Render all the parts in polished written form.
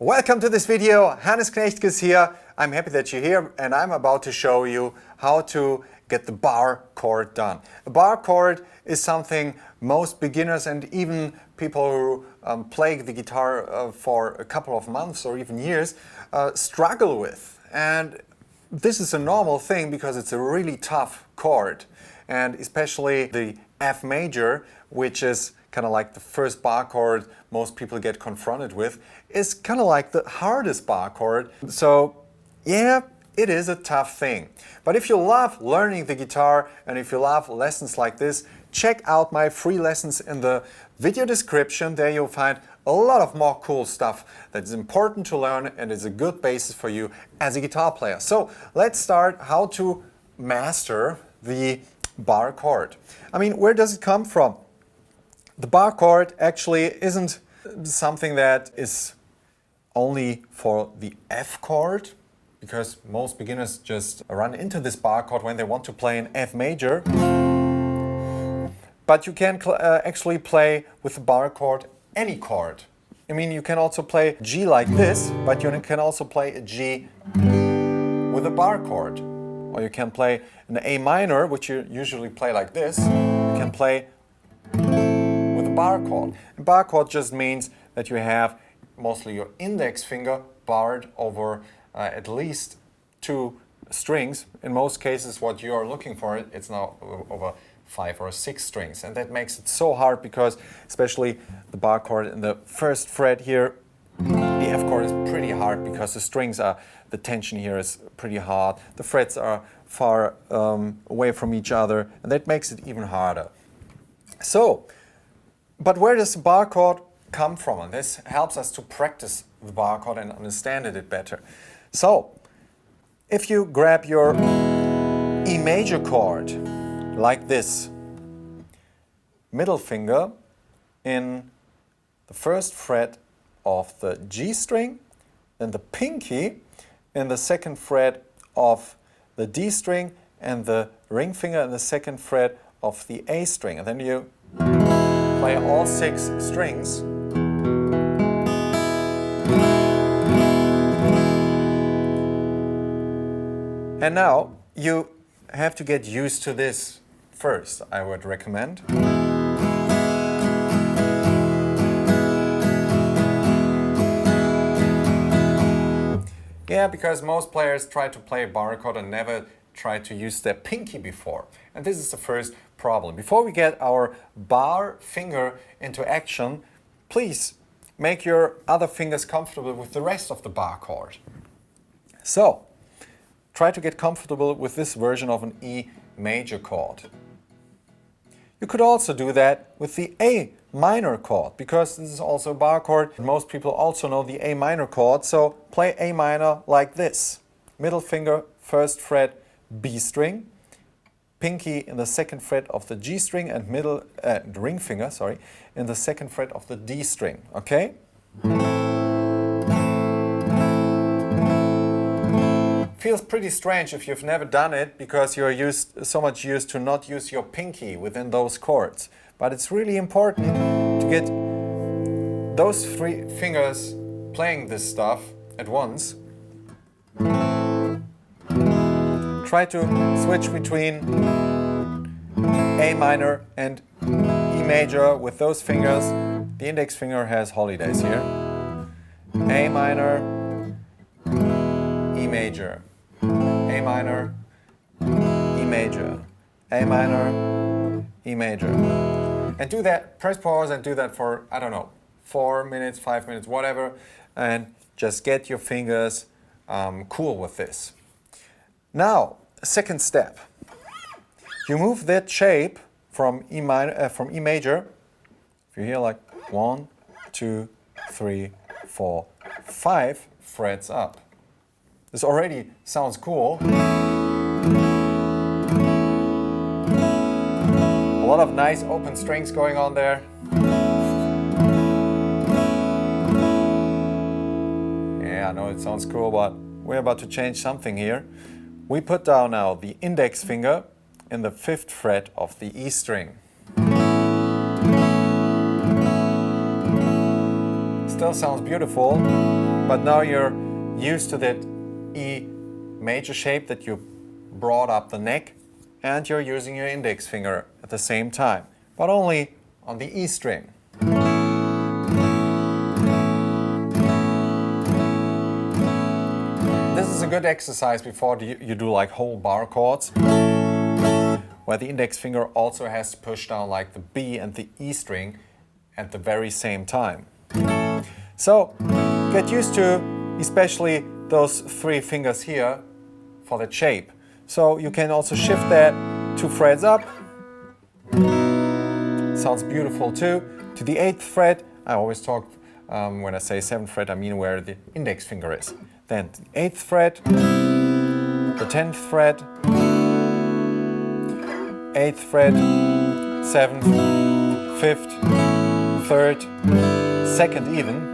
Welcome to this video. Hannes Knechtke is here. I'm happy that you're here and I'm about to show you how to get the bar chord done. A bar chord is something most beginners and even people who play the guitar for a couple of months or even years struggle with. And this is a normal thing because it's a really tough chord. And especially the F major, which is kind of like the first bar chord most people get confronted with, is kind of like the hardest bar chord. So yeah, it is a tough thing. But if you love learning the guitar and if you love lessons like this, check out my free lessons in the video description. There you'll find a lot of more cool stuff that is important to learn and is a good basis for you as a guitar player. So let's start how to master the bar chord. I mean, where does it come from? The bar chord actually isn't something that is only for the F chord, because most beginners just run into this bar chord when they want to play an F major. But you can actually play with the bar chord any chord. I mean, you can also play G like this, but you can also play a G with a bar chord. Or you can play an A minor, which you usually play like this. You can play with a bar chord. A bar chord just means that you have mostly your index finger barred over at least 2 strings. In most cases, what you are looking for, it's now over 5 or 6 strings. And that makes it so hard because especially the bar chord in the first fret here, the F chord is pretty hard because the tension here is pretty hard. The frets are far away from each other, and that makes it even harder. So, but where does the bar chord come from? And this helps us to practice the bar chord and understand it better. So, if you grab your E major chord like this, middle finger in the first fret of the G string, then the pinky in the second fret of the D string, and the ring finger in the second fret of the A string. And then you play all 6 strings. And now you have to get used to this first, I would recommend. Yeah, because most players try to play a bar chord and never try to use their pinky before. And this is the first problem. Before we get our bar finger into action, please make your other fingers comfortable with the rest of the bar chord. So, try to get comfortable with this version of an E major chord. You could also do that with the A minor chord, because this is also a bar chord. Most people also know the A minor chord, so play A minor like this. Middle finger, first fret, B string, pinky in the second fret of the G string, and ring finger, in the second fret of the D string, okay? Feels pretty strange if you've never done it because you're so much used to not use your pinky within those chords. But it's really important to get those 3 fingers playing this stuff at once. Try to switch between A minor and E major with those fingers. The index finger has holidays here. A minor, E major. A minor, E major, A minor, E major. And do that, press pause and do that for, I don't know, 4 minutes, 5 minutes, whatever, and just get your fingers cool with this. Now, second step. You move that shape from E major. If you hear like 1, 2, 3, 4, 5 frets up. This already sounds cool. A lot of nice open strings going on there. Yeah, I know it sounds cool, but we're about to change something here. We put down now the index finger in the 5th fret of the E string. Still sounds beautiful. but now you're used to that E major shape that you brought up the neck, and you're using your index finger at the same time, but only on the E string. This is a good exercise before you do like whole bar chords, where the index finger also has to push down like the B and the E string at the very same time. So get used to especially those 3 fingers here for that shape. So you can also shift that 2 frets up. Sounds beautiful too. To the 8th fret, I always talk, when I say 7th fret, I mean where the index finger is. Then the 8th fret, the 10th fret, 8th fret, 7th, 5th, 3rd, 2nd even,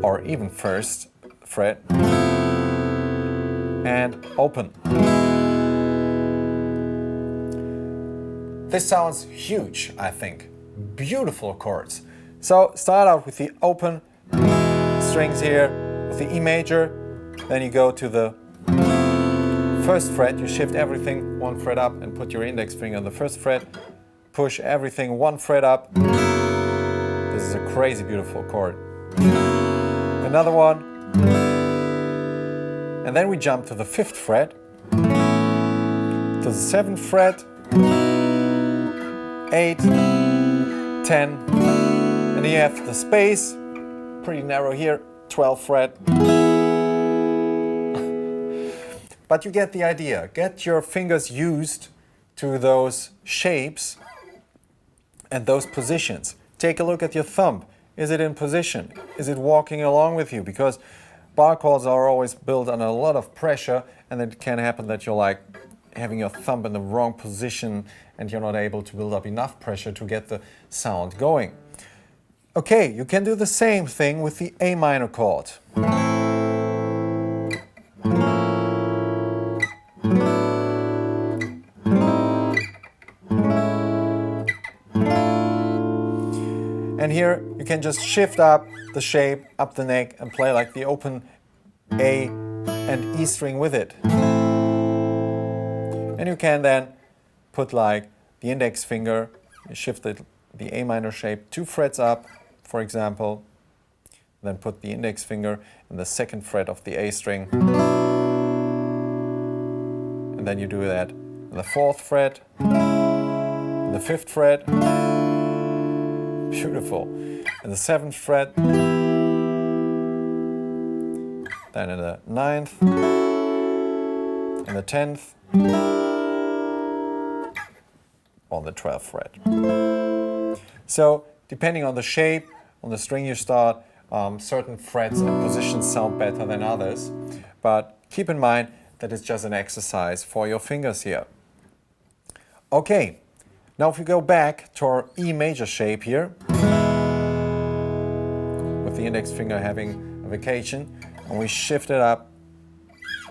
or even 1st fret, and open. This sounds huge, I think. Beautiful chords. So start out with the open strings here with the E major, then you go to the 1st fret, you shift everything 1 fret up and put your index finger on the 1st fret, push everything 1 fret up. This is a crazy beautiful chord. Another one, and then we jump to the 5th fret, to the 7th fret, 8, 10, and you have the space, pretty narrow here, 12th fret. But you get the idea. Get your fingers used to those shapes and those positions. Take a look at your thumb. Is it in position? Is it walking along with you? Because bar chords are always built on a lot of pressure, and it can happen that you're like having your thumb in the wrong position and you're not able to build up enough pressure to get the sound going. Okay, you can do the same thing with the A minor chord. And here you can just shift up the shape, up the neck, and play like the open A and E string with it. And you can then put like the index finger, you shift the A minor shape 2 frets up, for example, then put the index finger in the 2nd fret of the A string. And then you do that in the 4th fret, in the 5th fret, beautiful, in the 7th fret, then in the 9th, in the 10th, on the 12th fret. So depending on the shape, on the string you start, certain frets and positions sound better than others, but keep in mind that it's just an exercise for your fingers here. Okay, now if we go back to our E major shape here, with the index finger having a vacation, and we shift it up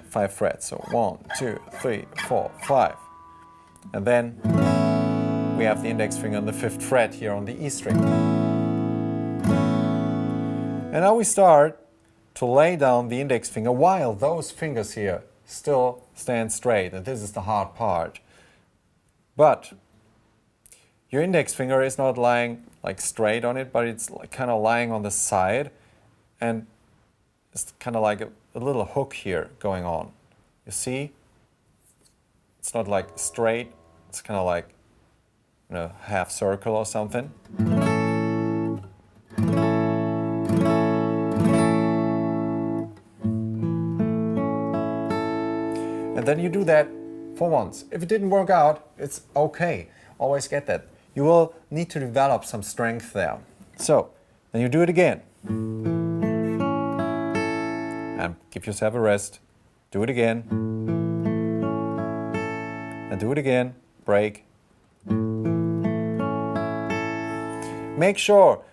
5 frets, so 1, 2, 3, 4, 5, and then we have the index finger on the 5th fret here on the E string. And now we start to lay down the index finger while those fingers here still stand straight, and this is the hard part. But your index finger is not lying like straight on it, but it's like kind of lying on the side, and it's kind of like a little hook here going on. You see? It's not like straight, it's kind of like, you know, half circle or something. And then you do that for once. If it didn't work out, it's okay. Always get that. You will need to develop some strength there. So, then you do it again. And give yourself a rest. Do it again. And do it again. Break. Make sure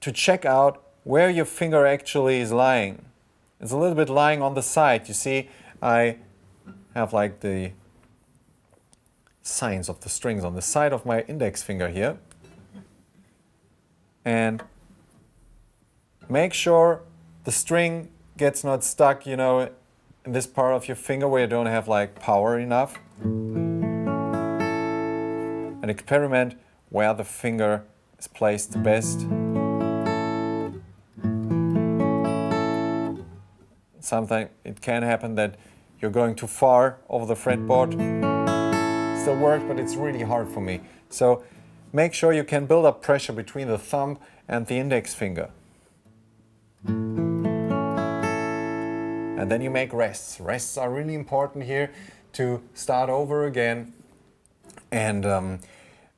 to check out where your finger actually is lying. It's a little bit lying on the side. You see, I have like the signs of the strings on the side of my index finger here. And Make sure the string gets not stuck, you know, in this part of your finger where you don't have like power enough. And experiment where the finger is placed the best. Sometimes it can happen that you're going too far over the fretboard. Still works, but it's really hard for me. So make sure you can build up pressure between the thumb and the index finger. And then you make rests. Rests are really important here to start over again and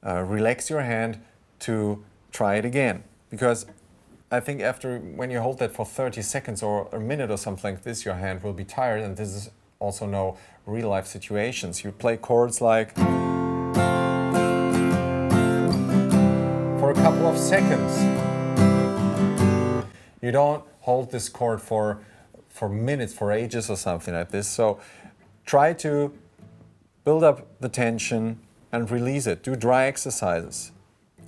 relax your hand to try it again. Because I think when you hold that for 30 seconds or a minute or something like this, your hand will be tired, and this is also no real life situations. You play chords like for a couple of seconds. You don't hold this chord for minutes, for ages or something like this. So try to build up the tension and release it. Do dry exercises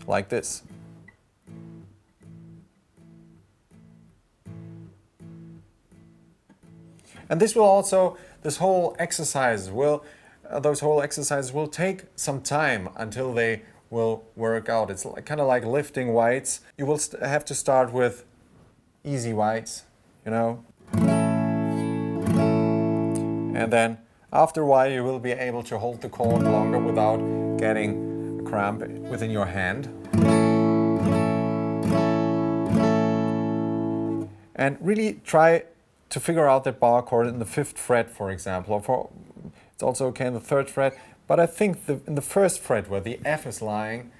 like this. And this will also, those whole exercises will take some time until they will work out. It's kind of like lifting weights. You will have to start with easy weights, you know. And then after a while you will be able to hold the chord longer without getting a cramp within your hand. And really try to figure out that bar chord in the 5th fret, for example. It's also okay in the 3rd fret, but I think in the 1st fret where the F is lying,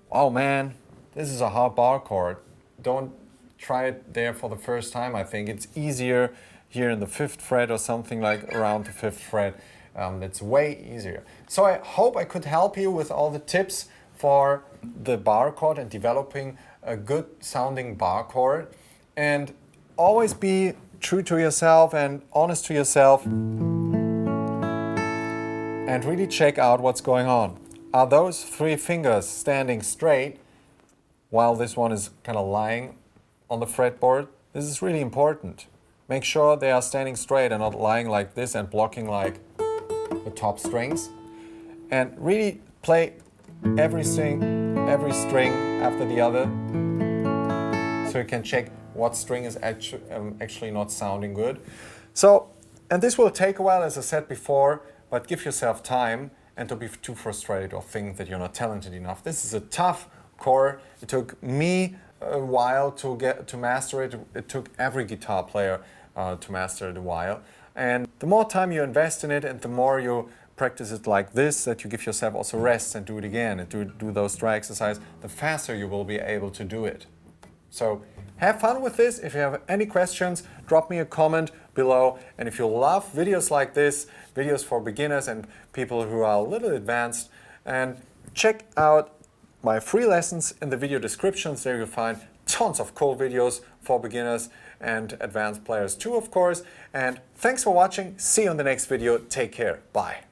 oh man, this is a hard bar chord. Don't try it there for the first time. I think it's easier here in the 5th fret or something like around the 5th fret. That's way easier. So I hope I could help you with all the tips for the bar chord and developing a good sounding bar chord. And always be true to yourself and honest to yourself and really check out what's going on. Are those 3 fingers standing straight while this one is kind of lying on the fretboard? This is really important. Make sure they are standing straight and not lying like this and blocking like the top strings. And really play every string after the other so you can check what string is actually not sounding good. So, and this will take a while, as I said before, but give yourself time and don't be too frustrated or think that you're not talented enough. This is a tough chord. It took me a while to master it. It took every guitar player to master it a while. And the more time you invest in it and the more you practice it like this, that you give yourself also rest and do it again and do those dry exercises, the faster you will be able to do it. So have fun with this. If you have any questions, drop me a comment below. And if you love videos like this, videos for beginners and people who are a little advanced, and check out my free lessons in the video descriptions. There you'll find tons of cool videos for beginners and advanced players too, of course. And thanks for watching. See you in the next video. Take care. Bye.